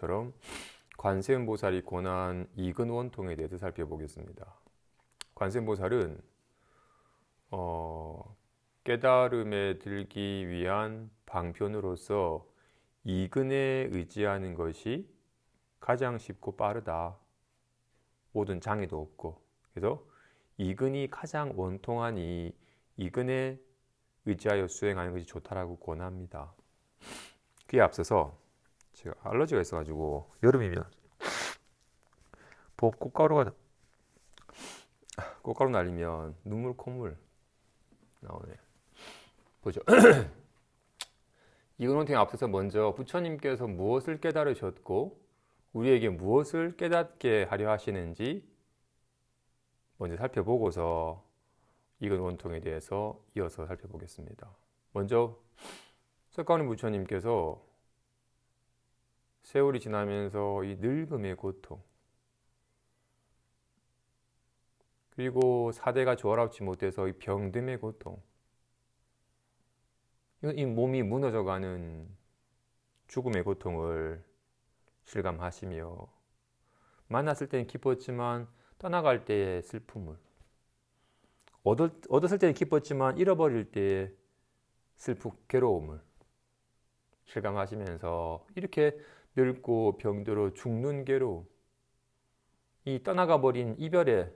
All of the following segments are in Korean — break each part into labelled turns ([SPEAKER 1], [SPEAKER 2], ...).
[SPEAKER 1] 처럼 관세음보살이 권한 이근원통에 대해서 살펴보겠습니다. 관세음보살은 깨달음에 들기 위한 방편으로서 이근에 의지하는 것이 가장 쉽고 빠르다. 모든 장애도 없고. 그래서 이근이 가장 원통하니 이근에 의지하여 수행하는 것이 좋다라고 권합니다. 그에 앞서서 제가 알러지가 있어가지고 여름이면 꽃가루 날리면 눈물 콧물 나오네. 보죠. 이근원통에 앞서서 먼저 부처님께서 무엇을 깨달으셨고 우리에게 무엇을 깨닫게 하려 하시는지 먼저 살펴보고서 이근원통에 대해서 이어서 살펴보겠습니다. 먼저 석가모니 부처님께서 세월이 지나면서 이 늙음의 고통, 그리고 사대가 조화롭지 못해서 이 병듦의 고통, 이 몸이 무너져가는 죽음의 고통을 실감하시며 만났을 때는 기뻤지만 떠나갈 때의 슬픔을, 얻었을 때는 기뻤지만 잃어버릴 때의 괴로움을 실감하시면서 이렇게 늙고 병들어 죽는 괴로움, 이 떠나가 버린 이별의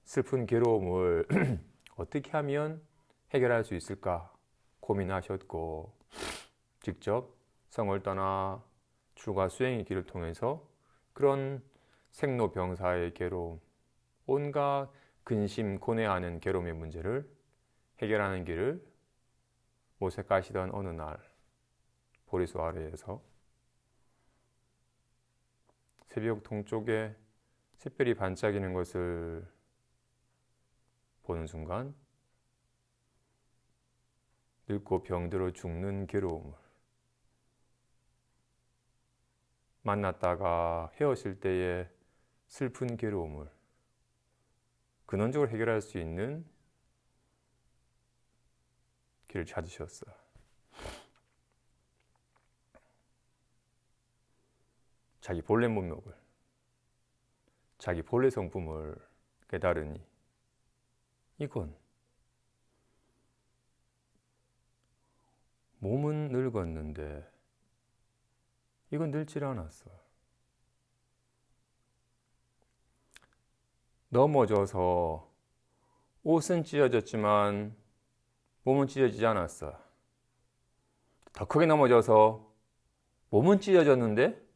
[SPEAKER 1] 슬픈 괴로움을 어떻게 하면 해결할 수 있을까 고민하셨고, 직접 성을 떠나 출가 수행의 길을 통해서 그런 생로병사의 괴로움, 온갖 근심 고뇌하는 괴로움의 문제를 해결하는 길을 모색하시던 어느 날 보리수 아래에서 새벽 동쪽에 샛별이 반짝이는 것을 보는 순간 늙고 병들어 죽는 괴로움을, 만났다가 헤어질 때의 슬픈 괴로움을 근원적으로 해결할 수 있는 길을 찾으셨어요. 자기 본래 문목을, 자기 본래 성품을 깨달으니 이건 몸은 늙었는데 이건 늙질 않았어. 넘어져서 옷은 찢어졌지만 몸은 찢어지지 않았어. 더 크게 넘어져서 몸은 찢어졌는데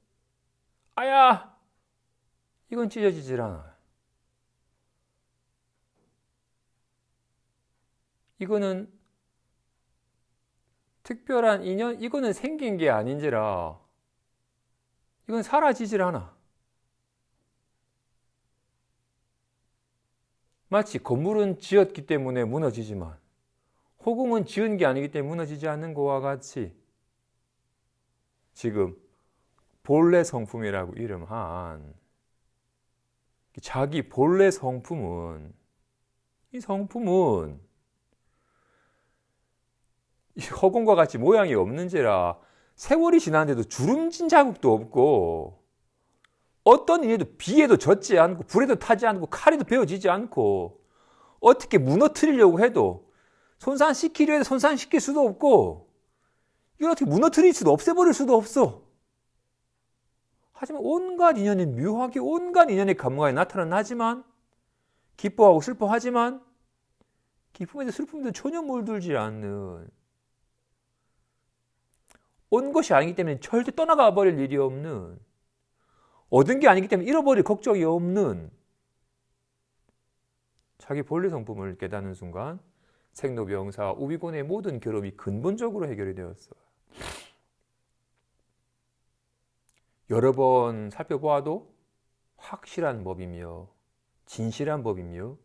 [SPEAKER 1] 아야! 이건 찢어지질 않아. 이거는 특별한 인연, 이거는 생긴 게 아닌지라 이건 사라지질 않아. 마치 건물은 지었기 때문에 무너지지만 호공은 지은 게 아니기 때문에 무너지지 않는 것과 같이 지금 본래 성품이라고 이름한 자기 본래 성품은, 이 성품은 허공과 같이 모양이 없는지라 세월이 지났는데도 주름진 자국도 없고 어떤 일에도 비에도 젖지 않고 불에도 타지 않고 칼에도 베어지지 않고 어떻게 무너뜨리려고 해도 손상시키려 해도 손상시킬 수도 없고 이걸 어떻게 무너뜨릴 수도 없애버릴 수도 없어. 하지만 온갖 인연이 묘하게 온갖 인연의 감각이 나타나지만 기뻐하고 슬퍼하지만 기쁨에도 슬픔에도 전혀 물들지 않는, 온 것이 아니기 때문에 절대 떠나가 버릴 일이 없는, 얻은 게 아니기 때문에 잃어버릴 걱정이 없는 자기 본래 성품을 깨닫는 순간 생로병사 우비곤의 모든 괴로움이 근본적으로 해결이 되었어요. 여러 번 살펴보아도 확실한 법이며 진실한 법이며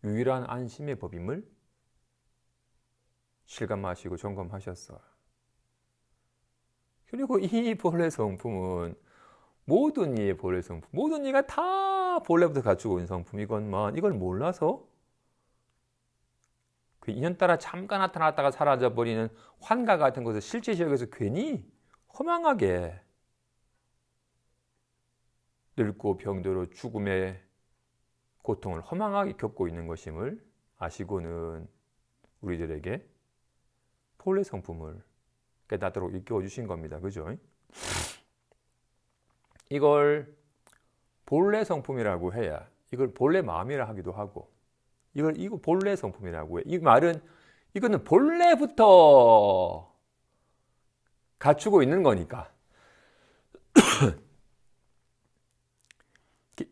[SPEAKER 1] 유일한 안심의 법임을 실감하시고 점검하셨어요. 그리고 이 본래 성품은 모든 이의 본래 성품, 모든 이가 다 본래부터 갖추고 있는 성품이건만 이걸 몰라서 그 인연 따라 잠깐 나타났다가 사라져버리는 환각 같은 것을 실제 지역에서 괜히 허망하게 늙고 병들어 죽음의 고통을 허망하게 겪고 있는 것임을 아시고는 우리들에게 본래 성품을 깨닫도록 일깨워 주신 겁니다. 그죠? 이걸 본래 성품이라고 해야, 이걸 본래 마음이라 하기도 하고, 이거 본래 성품이라고 해. 이 말은 이거는 본래부터 갖추고 있는 거니까.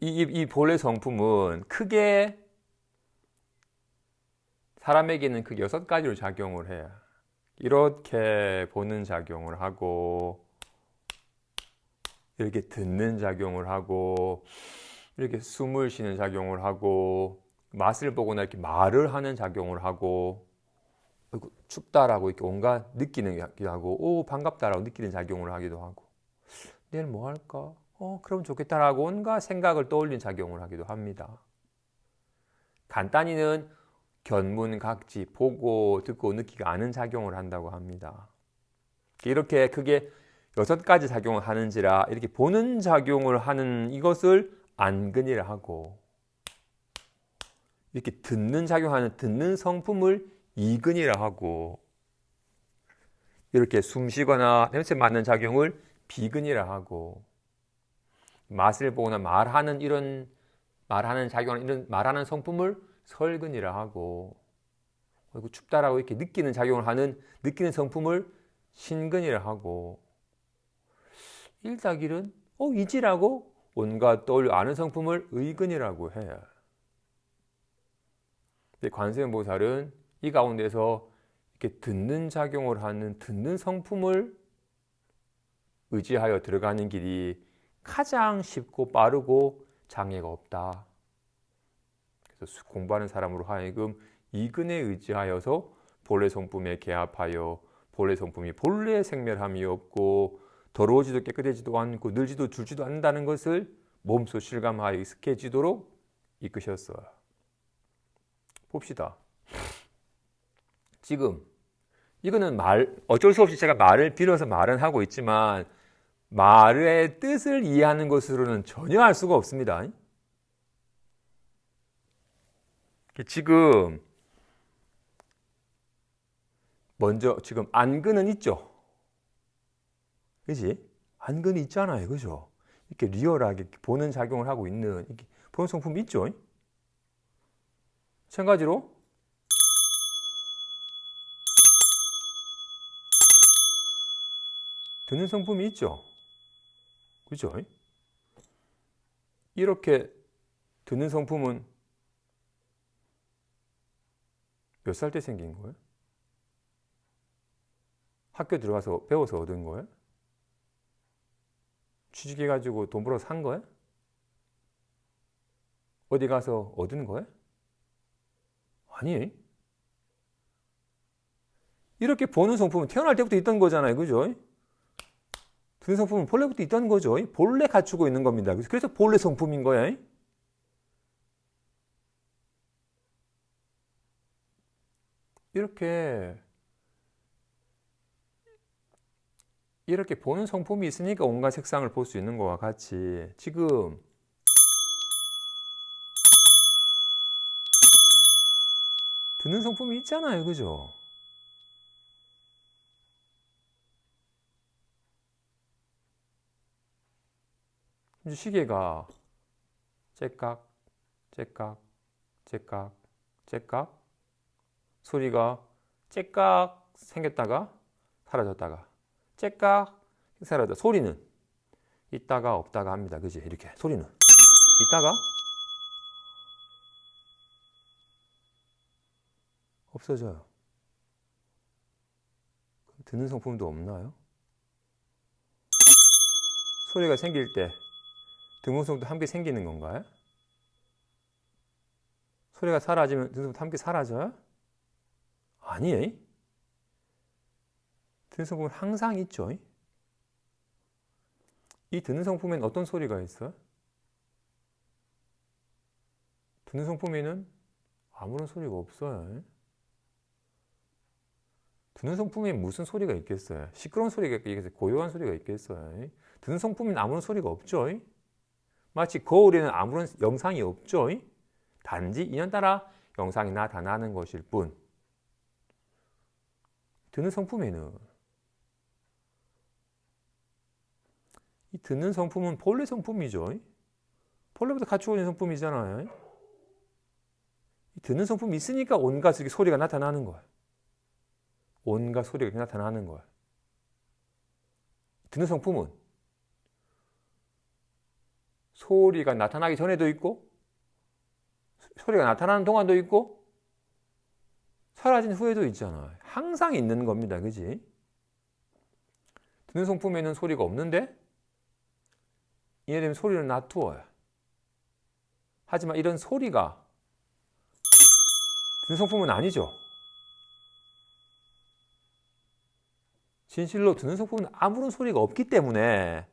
[SPEAKER 1] 이 본래 성품은 크게 사람에게는 크게 6가지로 작용을 해요. 이렇게 보는 작용을 하고, 이렇게 듣는 작용을 하고, 이렇게 숨을 쉬는 작용을 하고, 맛을 보거나 이렇게 말을 하는 작용을 하고, 춥다라고 이렇게 온갖 느끼는 게 하고, 오 반갑다라고 느끼는 작용을 하기도 하고, 내일 뭐 할까? 그럼 좋겠다라고 온갖 생각을 떠올린 작용을 하기도 합니다. 간단히는 견문각지, 보고 듣고 느끼고 아는 작용을 한다고 합니다. 이렇게 크게 6가지 작용을 하는지라, 이렇게 보는 작용을 하는 이것을 안근이라 하고, 이렇게 듣는 작용하는 듣는 성품을 이근이라 하고, 이렇게 숨 쉬거나 냄새 맡는 작용을 비근이라 하고, 맛을 보거나 말하는 작용하는 이런 말하는 성품을 설근이라 하고, 그리고 춥다라고 이렇게 느끼는 작용을 하는 느끼는 성품을 신근이라 하고, 일다길은 이지라고 온갖 떠올려 아는 성품을 의근이라고 해요. 관세음보살은 이 가운데서 이렇게 듣는 작용을 하는 듣는 성품을 의지하여 들어가는 길이 가장 쉽고 빠르고 장애가 없다. 그래서 공부하는 사람으로 하여금 이근에 의지하여서 본래 성품에 개합하여 본래 성품이 본래 생멸함이 없고 더러워지도 깨끗해지도 않고 늘지도 줄지도 않는다는 것을 몸소 실감하여 익숙해지도록 이끄셨어요. 봅시다. 지금 이거는 어쩔 수 없이 제가 말을 빌어서 말은 하고 있지만 말의 뜻을 이해하는 것으로는 전혀 알 수가 없습니다. 지금 먼저 지금 안근은 있죠. 그지? 안근이 있잖아요. 그죠? 이렇게 리얼하게 보는 작용을 하고 있는 이렇게 보는 성품이 있죠. 마찬가지로 듣는 성품이 있죠. 그죠? 이렇게 듣는 성품은 몇 살 때 생긴 거예요? 학교 들어가서 배워서 얻은 거예요? 취직해가지고 돈 벌어서 산 거예요? 어디 가서 얻은 거예요? 아니에요. 이렇게 보는 성품은 태어날 때부터 있던 거잖아요. 그죠? 듣는 성품은 본래부터 있다는 거죠. 본래 갖추고 있는 겁니다. 그래서 본래 성품인 거야. 이렇게 보는 성품이 있으니까 온갖 색상을 볼 수 있는 것과 같이 지금 듣는 성품이 있잖아요. 그죠? 시계가 째깍 째깍 째깍 째깍 소리가 째깍 생겼다가 사라졌다가 째깍 사라졌다. 소리는 있다가 없다가 합니다. 그지? 이렇게 소리는 있다가 없어져요. 듣는 성품도 없나요? 소리가 생길 때 듣는 성품도 함께 생기는 건가요? 소리가 사라지면 듣는 성품도 함께 사라져요? 아니에요. 듣는 성품은 항상 있죠. 이 듣는 성품에는 어떤 소리가 있어요? 듣는 성품에는 아무런 소리가 없어요. 듣는 성품에 무슨 소리가 있겠어요? 시끄러운 소리가 있겠어요? 고요한 소리가 있겠어요? 듣는 성품에는 아무런 소리가 없죠. 마치 거울에는 아무런 영상이 없죠. 단지 인연따라 영상이 나타나는 것일 뿐. 듣는 성품에는 이 듣는 성품은 본래 성품이죠. 본래부터 갖추고 있는 성품이잖아요. 이 듣는 성품이 있으니까 온갖 소리가 나타나는 거예요. 온갖 소리가 나타나는 거예요. 듣는 성품은 소리가 나타나기 전에도 있고 소리가 나타나는 동안도 있고 사라진 후에도 있잖아요. 항상 있는 겁니다. 그지? 듣는 성품에는 소리가 없는데 이해되면 소리를 놔두어요. 하지만 이런 소리가 듣는 성품은 아니죠. 진실로 듣는 성품은 아무런 소리가 없기 때문에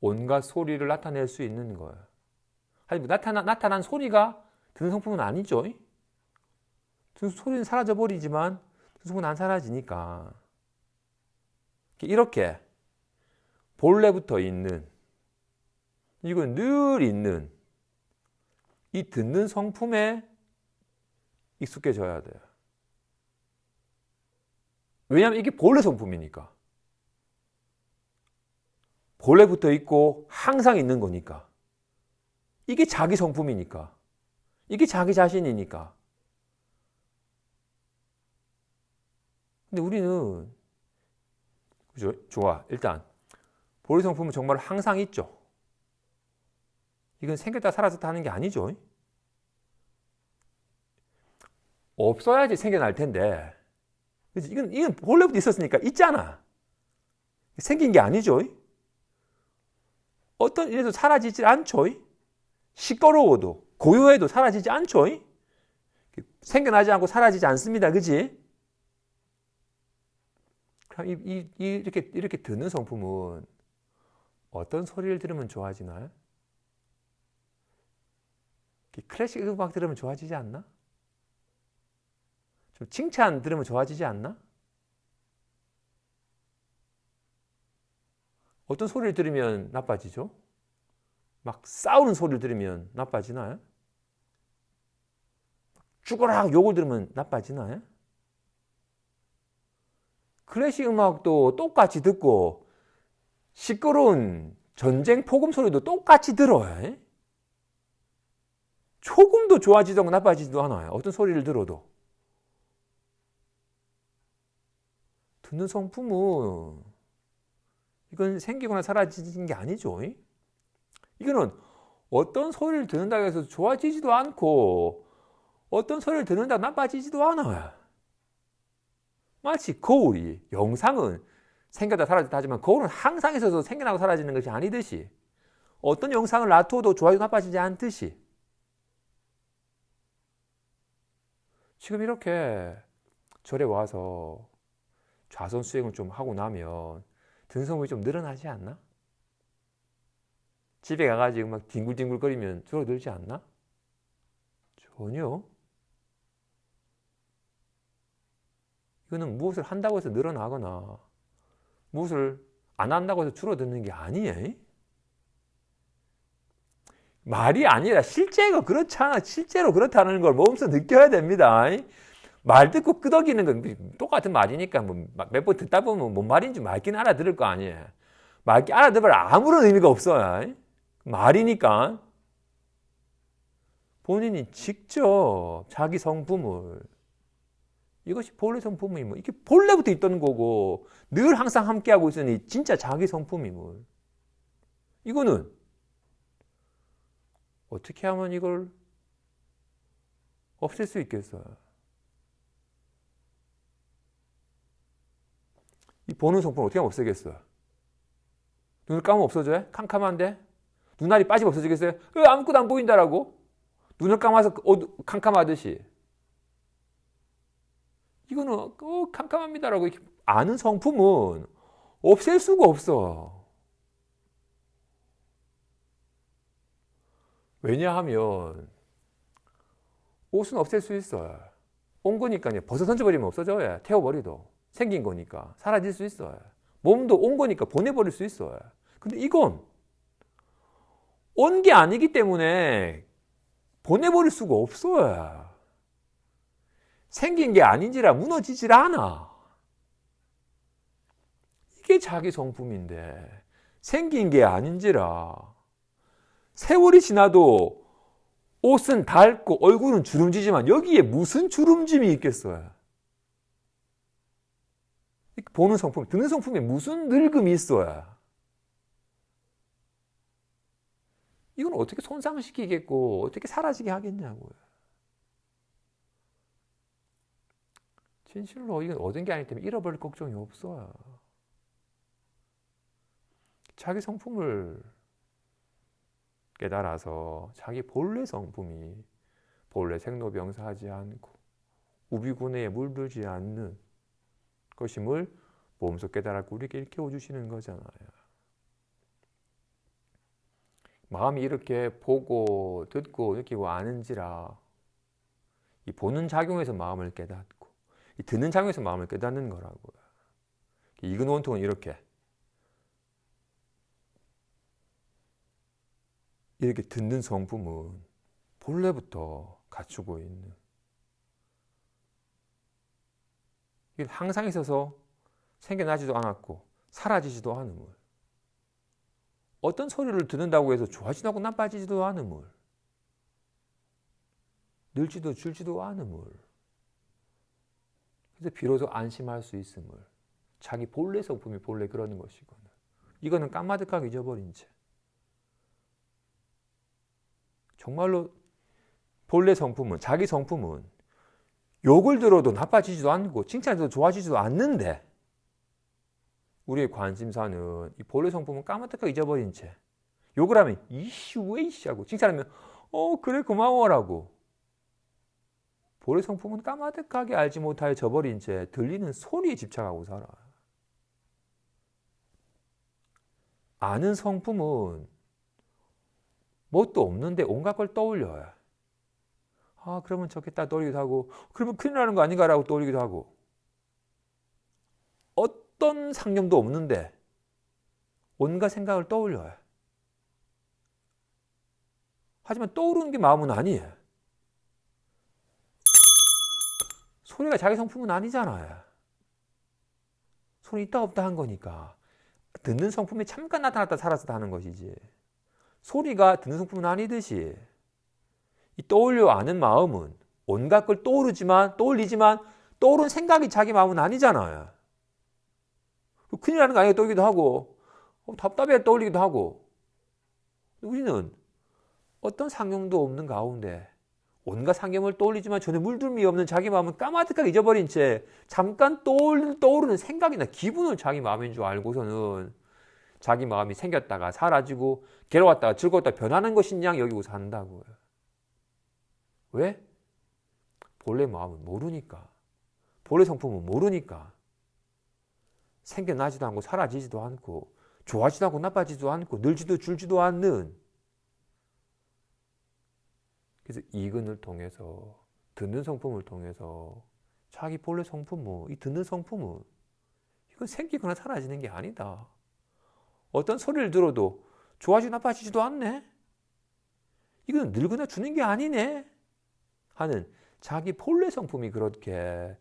[SPEAKER 1] 온갖 소리를 나타낼 수 있는 거예요. 하지만 나타난 소리가 듣는 성품은 아니죠. 듣는 소리는 사라져버리지만 듣는 성품은 안 사라지니까. 이렇게 본래부터 있는, 이건 늘 있는 이 듣는 성품에 익숙해져야 돼요. 왜냐하면 이게 본래 성품이니까. 본래부터 있고 항상 있는 거니까. 이게 자기 성품이니까. 이게 자기 자신이니까. 근데 우리는 그죠? 좋아. 일단 본래 성품은 정말 항상 있죠. 이건 생겼다 사라졌다 하는 게 아니죠. 없어야지 생겨날 텐데. 이건 본래부터 있었으니까 있잖아. 생긴 게 아니죠. 어떤 일에도 사라지지 않죠. 시끄러워도 고요해도 사라지지 않죠. 생겨나지 않고 사라지지 않습니다. 그지? 그럼 이렇게 듣는 성품은 어떤 소리를 들으면 좋아지나요? 클래식 음악 들으면 좋아지지 않나? 좀 칭찬 들으면 좋아지지 않나? 어떤 소리를 들으면 나빠지죠? 막 싸우는 소리를 들으면 나빠지나요? 죽어라 욕을 들으면 나빠지나요? 클래식 음악도 똑같이 듣고 시끄러운 전쟁 폭음 소리도 똑같이 들어요. 조금도 좋아지지도 나빠지지도 않아요. 어떤 소리를 들어도. 듣는 성품은 이건 생기거나 사라지는 게 아니죠. 이거는 어떤 소리를 듣는다고 해서 좋아지지도 않고 어떤 소리를 듣는다고 나빠지지도 않아요. 마치 거울이, 영상은 생겼다 사라졌다 하지만 거울은 항상 있어서 생겨나고 사라지는 것이 아니듯이 어떤 영상을 놔둬도 좋아지고 나빠지지 않듯이 지금 이렇게 절에 와서 좌선 수행을 좀 하고 나면 듣는 성품이 좀 늘어나지 않나? 집에 가가지고 막 뒹굴뒹굴거리면 줄어들지 않나? 전혀. 이거는 무엇을 한다고 해서 늘어나거나 무엇을 안 한다고 해서 줄어드는 게 아니에요. 말이 아니라 실제가 그렇잖아. 실제로 그렇다는 걸 몸소 느껴야 됩니다. 말 듣고 끄덕이는 건 똑같은 말이니까 몇 번 듣다 보면 뭔 말인지 맑긴 알아들을 거 아니에요. 맑게 알아들어야 아무런 의미가 없어요. 말이니까. 본인이 직접 자기 성품을 이것이 본래 성품임을 이게 본래부터 있던 거고 늘 항상 함께하고 있으니 진짜 자기 성품임을 이거는 어떻게 하면 이걸 없앨 수 있겠어요? 이 보는 성품을 어떻게 하면 없애겠어요? 눈을 감으면 없어져요? 캄캄한데? 눈알이 빠지면 없어지겠어요? 아무것도 안 보인다라고? 눈을 감아서 캄캄하듯이. 이거는 캄캄합니다라고 이렇게 아는 성품은 없앨 수가 없어. 왜냐하면 옷은 없앨 수 있어요. 온 거니까요. 벗어 던져버리면 없어져요. 태워버리도. 생긴 거니까. 사라질 수 있어요. 몸도 온 거니까 보내버릴 수 있어요. 근데 이건 온 게 아니기 때문에 보내버릴 수가 없어요. 생긴 게 아닌지라 무너지질 않아. 이게 자기 성품인데 생긴 게 아닌지라 세월이 지나도 옷은 닳고 얼굴은 주름지지만 여기에 무슨 주름짐이 있겠어요? 보는 성품, 듣는 성품에 무슨 늙음이 있어요? 이건 어떻게 손상시키겠고 어떻게 사라지게 하겠냐고요. 진실로 이건 얻은 게 아니기 때문에 잃어버릴 걱정이 없어요. 자기 성품을 깨달아서 자기 본래 성품이 본래 생로병사하지 않고 우비군해에 물들지 않는 것임을 몸소 깨달았고 우리에게 일깨워 주시는 거잖아요. 마음이 이렇게 보고 듣고 느끼고 아는지라 이 보는 작용에서 마음을 깨닫고 이 듣는 작용에서 마음을 깨닫는 거라고요. 이근 원통은 이렇게 듣는 성품은 본래부터 갖추고 있는 이게 항상 있어서 생겨나지도 않았고 사라지지도 않음을 어떤 소리를 듣는다고 해서 좋아지지도 않고 나빠지지도 않음을 늘지도 줄지도 않음을 그래서 비로소 안심할 수 있음을 자기 본래 성품이 본래 그러는 것이거든. 이거는 까마득하게 잊어버린 채 정말로 본래 성품은 자기 성품은 욕을 들어도 나빠지지도 않고 칭찬해도 좋아지지도 않는데 우리의 관심사는 이 본래 성품은 까마득하게 잊어버린 채 욕을 하면 이씨 왜 이씨 하고 칭찬하면 그래 고마워라고 본래 성품은 까마득하게 알지 못하여 저버린 채 들리는 소리에 집착하고 살아. 아는 성품은 뭣도 없는데 온갖 걸 떠올려요. 그러면 좋겠다 떠올리기도 하고 그러면 큰일 나는 거 아닌가라고 떠올리기도 하고 어떤 상념도 없는데 온갖 생각을 떠올려요. 하지만 떠오르는 게 마음은 아니에요. 소리가 자기 성품은 아니잖아요. 소리 있다 없다 한 거니까 듣는 성품이 잠깐 나타났다 사라졌다 하는 것이지 소리가 듣는 성품은 아니듯이 이 떠올려 아는 마음은 온갖 걸 떠오르지만 떠오른 생각이 자기 마음은 아니잖아요. 큰일 나는 거 아니야 떠오르기도 하고 답답해 떠올리기도 하고 우리는 어떤 상념도 없는 가운데 온갖 상념을 떠올리지만 전혀 물들미 없는 자기 마음은 까마득하게 잊어버린 채 잠깐 떠오르는 생각이나 기분을 자기 마음인 줄 알고서는 자기 마음이 생겼다가 사라지고 괴로웠다가 즐거웠다가 변하는 것인 양 여기고 산다고요. 왜? 본래 마음은 모르니까. 본래 성품은 모르니까. 생겨나지도 않고 사라지지도 않고 좋아지도 않고 나빠지지도 않고 늘지도 줄지도 않는 그래서 이근을 통해서 듣는 성품을 통해서 자기 본래 성품은 이 듣는 성품은 이건 생기거나 사라지는 게 아니다. 어떤 소리를 들어도 좋아지고 나빠지지도 않네. 이건 늙거나 주는 게 아니네. 하는 자기 본래 성품이 그렇게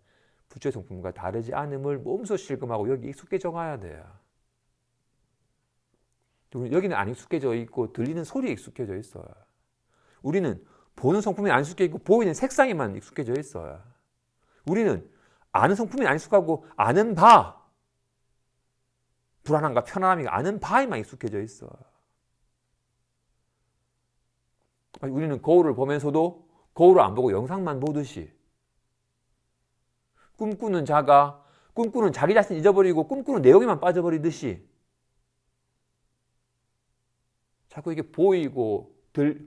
[SPEAKER 1] 부처의 성품과 다르지 않음을 몸소 실감하고 여기 익숙해져 가야 돼요. 여기는 안 익숙해져 있고 들리는 소리에 익숙해져 있어요. 우리는 보는 성품이 안 익숙해 있고 보이는 색상에만 익숙해져 있어요. 우리는 아는 성품이 안 익숙하고 아는 바, 불안함과 편안함이 아는 바에만 익숙해져 있어요. 우리는 거울을 보면서도 거울을 안 보고 영상만 보듯이 꿈꾸는 자가 꿈꾸는 자기 자신 잊어버리고 꿈꾸는 내용에만 빠져버리듯이 자꾸 이게 보이고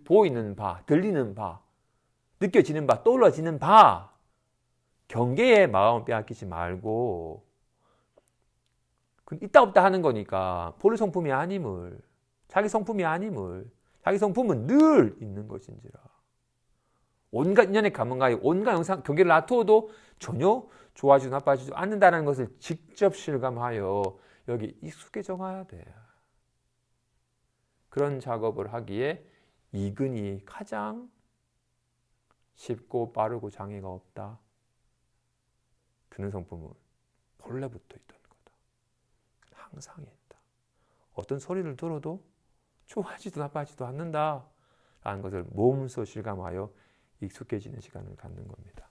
[SPEAKER 1] 보이는 바, 들리는 바, 느껴지는 바, 떠올라지는 바 경계에 마음을 빼앗기지 말고 있다 없다 하는 거니까 본래 성품이 아님을 자기 성품이 아님을 자기 성품은 늘 있는 것인지라 온갖 인연의 감흥가에 온갖 영상 경계를 놔두어도 전혀 좋아지고 나빠지지 않는다는 것을 직접 실감하여 여기 익숙해져 가야 돼요. 그런 작업을 하기에 이근이 가장 쉽고 빠르고 장애가 없다. 듣는 성품은 본래부터 있던 거다. 항상 있다. 어떤 소리를 들어도 좋아하지도 나빠하지도 않는다 라는 것을 몸소 실감하여 익숙해지는 시간을 갖는 겁니다.